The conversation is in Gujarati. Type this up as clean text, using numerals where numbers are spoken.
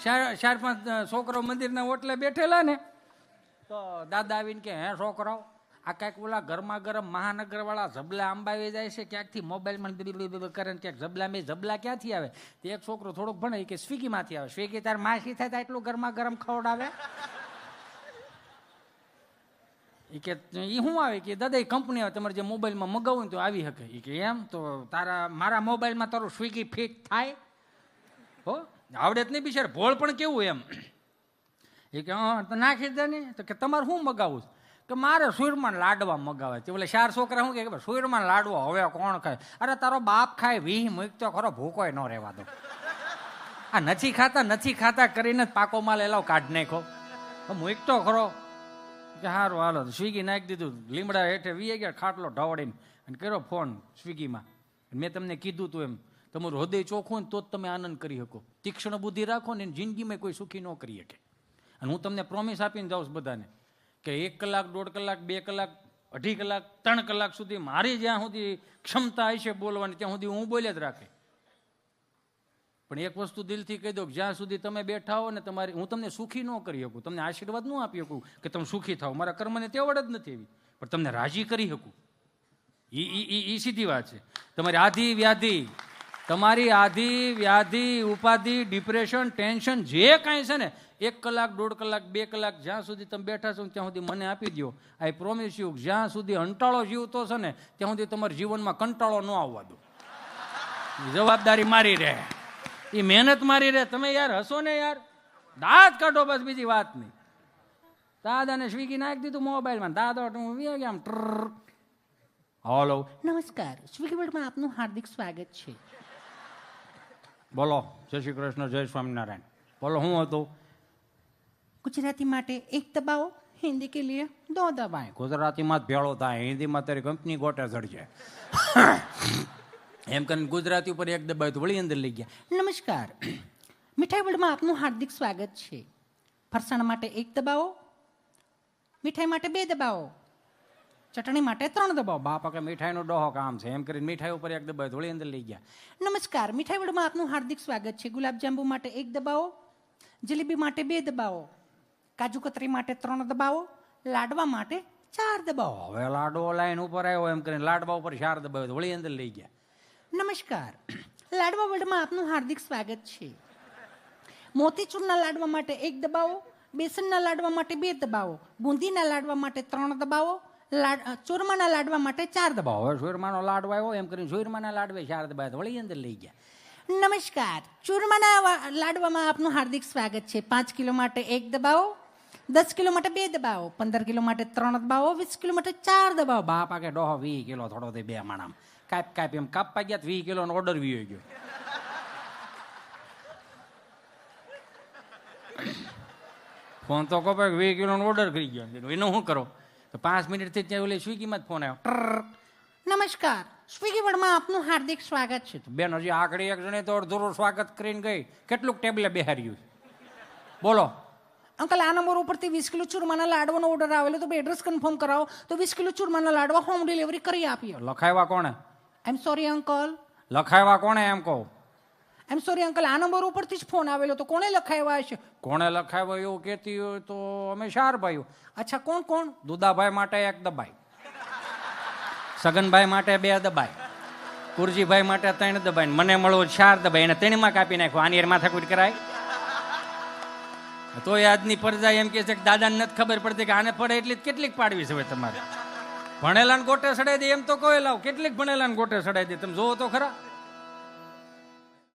ચાર પાંચ છોકરો મંદિરના ઓટલે બેઠેલા ને તો દાદા આવીને કે હે છોકરાઓ આ કાંઈક ઓલા ગરમા ગરમ મહાનગર વાળા ઝબલા અંબાવી જાય છે ક્યાંકથી મોબાઈલમાં કરે ને ક્યાંક ઝબલા ક્યાંથી આવે તે એક છોકરો થોડોક ભણે કે સ્વિગીમાંથી આવે. સ્વિગી તાર માસી થાય તો એટલું ગરમા ગરમ ખવડાવે. એ કે એ શું આવે કે દાદા એ કંપની આવે તમારે જે મોબાઈલમાં મગાવું ને તો આવી શકે. એ કે એમ તો મારા મોબાઈલમાં તારું સ્વિગી ફિટ થાય હો આવડે જ નહીં બિચાર ભોળ પણ કેવું એમ. એ કે તો નાખી દે ને તો કે તમારે શું મગાવું કે મારે સુરમાં લાડવા મગાવે તે બોલે 4 છોકરા શું કે સુરમાં લાડવા હવે કોણ ખાય? અરે તારો બાપ ખાય 20 મૂક તો ખરો ભૂકોય ન રહેવા દો. આ નથી ખાતા કરીને પાકો માલ એલાવ કાઢ નાખો મૂક તો ખરો કે સારું હાલો સ્વિગી નાખી દીધું. લીમડા હેઠે વી ગયા ખાટલો ઢવડીને અને કર્યો ફોન સ્વિગીમાં. મેં તમને કીધું તું એમ તમારું હૃદય ચોખ્ખું ને તો જ તમે આનંદ કરી શકો. તીક્ષ્ણ બુદ્ધિ રાખો ને જિંદગીમાં કોઈ સુખી ન કરી શકે. અને હું તમને પ્રોમિસ આપીને જાઉં બધાને કે 1 કલાક 1.5 કલાક 2 કલાક 2.5 કલાક 3 કલાક સુધી મારી જ્યાં સુધી ક્ષમતા હશે બોલવાની ત્યાં સુધી હું બોલ્યા જ રાખે. પણ એક વસ્તુ દિલથી કહી દો કે જ્યાં સુધી તમે બેઠા હો ને તમારી હું તમને સુખી ન કરી શકું, તમને આશીર્વાદ ન આપી શકું કે તમે સુખી થાવ. મારા કર્મને તેવડ જ નથી એવી, પણ તમને રાજી કરી શકું એ સીધી વાત છે. તમારી આધિ વ્યાધિ ઉપાધિ ડિપ્રેશન ટેન્શન જે કાંઈ છે ને 1 કલાક 1.5 કલાક 2 કલાક જ્યાં સુધી તમે બેઠા છો ત્યાં સુધી મને આપી દો. આઈ પ્રોમિસ યુ જ્યાં સુધી અંટાળો જીવતો છે ને ત્યાં સુધી તમારા જીવનમાં કંટાળો ન આવવા દો. જવાબદારી મારી રહે, એ મહેનત મારી રહે. તમે યાર હસો ને યાર દાંત કાઢો બસ બીજી વાત નહીં. દાદાને સ્વિગી નાખી દીધું મોબાઈલમાં. દાદા આમ હલો નમસ્કાર સ્વિગી વર્લ્ડમાં આપનું હાર્દિક સ્વાગત છે. બોલો જય શ્રી કૃષ્ણ જય સ્વામિનારાયણ. બોલો શું હતું? ગુજરાતી માટે 1 દબાવો, હિન્દી કે લીએ 2 દબાएं. ગુજરાતીમાં જ ભેળો થાય, હિન્દીમાં તારી કંપની ગોટે ચડશે એમ કરીને ગુજરાતી ઉપર 1 દબાવ્યું તો વળી અંદર લઈ ગયા. નમસ્કાર મીઠાઈ વર્લ્ડમાં આપનું હાર્દિક સ્વાગત છે. ફરસાણ માટે 1 દબાવો, મીઠાઈ માટે 2 દબાવો, ચટણી માટે 3 દબાવો. બાપા કે મીઠાઈનો ડોહો કામ છે એમ કરીને મીઠાઈ ઉપર 1 દબાવ્યું તો વળી અંદર લઈ ગયા. નમસ્કાર મીઠાઈ વર્લ્ડમાં આપનું હાર્દિક સ્વાગત છે. ગુલાબજાંબુ માટે 1 દબાવો, જલેબી માટે 2 દબાવો, કાજુ કતરી માટે 3 દબાવો, લાડવા માટે 4 દબાવો. હવે લાડવો લાઈન ઉપર આવ્યો એમ કરીને લાડવા ઉપર 4 દબાવ્યો વળી અંદર લઈ ગયા. નમસ્કાર લાડવા વર્લ્ડમાં આપનું હાર્દિક સ્વાગત છે. મોતીચૂરના લાડવા માટે 1 દબાવો, બેસનના લાડવા માટે 2 દબાવો, બુંદીના લાડવા માટે 3 દબાવો, ચોરમાના લાડવા માટે 4 દબાવો. હવે ચોરમાનો લાડવા આવ્યો એમ કરીને ચોરમાના લાડવે 4 દબાવ્યા વળી અંદર લઈ ગયા. નમસ્કાર ચૂરમાના લાડવામાં આપનું હાર્દિક સ્વાગત છે. 5 કિલો માટે 1 દબાવો, 10 કિલો માટે 2 દબાવો, 15 કિલો માટે 3 દબાવો, 20 કિલો માટે 4 દબાવો. બાપા કે ડોહો 20 કિલો થોડો તે 2 માણામ કાપ એમ કાપવા ગયા 20 કિલોનો ઓર્ડર વી ગયો. ફોન તો કપાય 20 કિલોનો ઓર્ડર કરી ગયો. એનો શું કરો તો 5 મિનિટથી ત્યાં ઓલી સ્વિગીમાં જ ફોન આવ્યો. નમસ્કાર સ્વિગી વર્લ્ડમાં આપનું હાર્દિક સ્વાગત છે. બેન હજી આખડી એક જણે તો અડધું સ્વાગત કરીને ગઈ. કેટલુંક ટેબલે બેહાર્યું બોલો. અંકલ આ નંબર ઉપરથી 20 કિલો ચૂરમાના લાડવાનો ઓર્ડર આવેલો તો એડ્રેસ કન્ફર્મ કરાવો તો 20 કિલો ચૂરમાના લાડવા હોમ ડિલિવરી કરી આપીએ. લખાવ્યા કોણે? આઈ એમ સોરી અંકલ. લખાવ્યા કોણે એમ કહો? આઈ એમ સોરી અંકલ આ નંબર ઉપરથી જ ફોન આવેલો તો કોણે લખાવ્યા હશે? કોણે લખાવ્યો એવું કહેતી હોય તો અમે 4 ભાઈઓ. અચ્છા કોણ? દુદાભાઈ માટે 1 દબાઈ, સગનભાઈ માટે 2 દબાઈ, કુરજીભાઈ માટે 3 દબાઈ, મને મળવો 4 દબાઈ. એને 3માં કાપી નાખ્યો. આની માથાકૂટ કરાય તો આજની પરજા એમ કે છે કે દાદાને નથી ખબર પડતી કે આને પડે એટલી કેટલીક પાડવી છે. હવે તમારે ભણેલાને ગોટે સડાઈ દે એમ તો કોઈ લાવ કેટલીક ભણેલાને ગોટે સડાઈ દે તમે જોવો તો ખરા.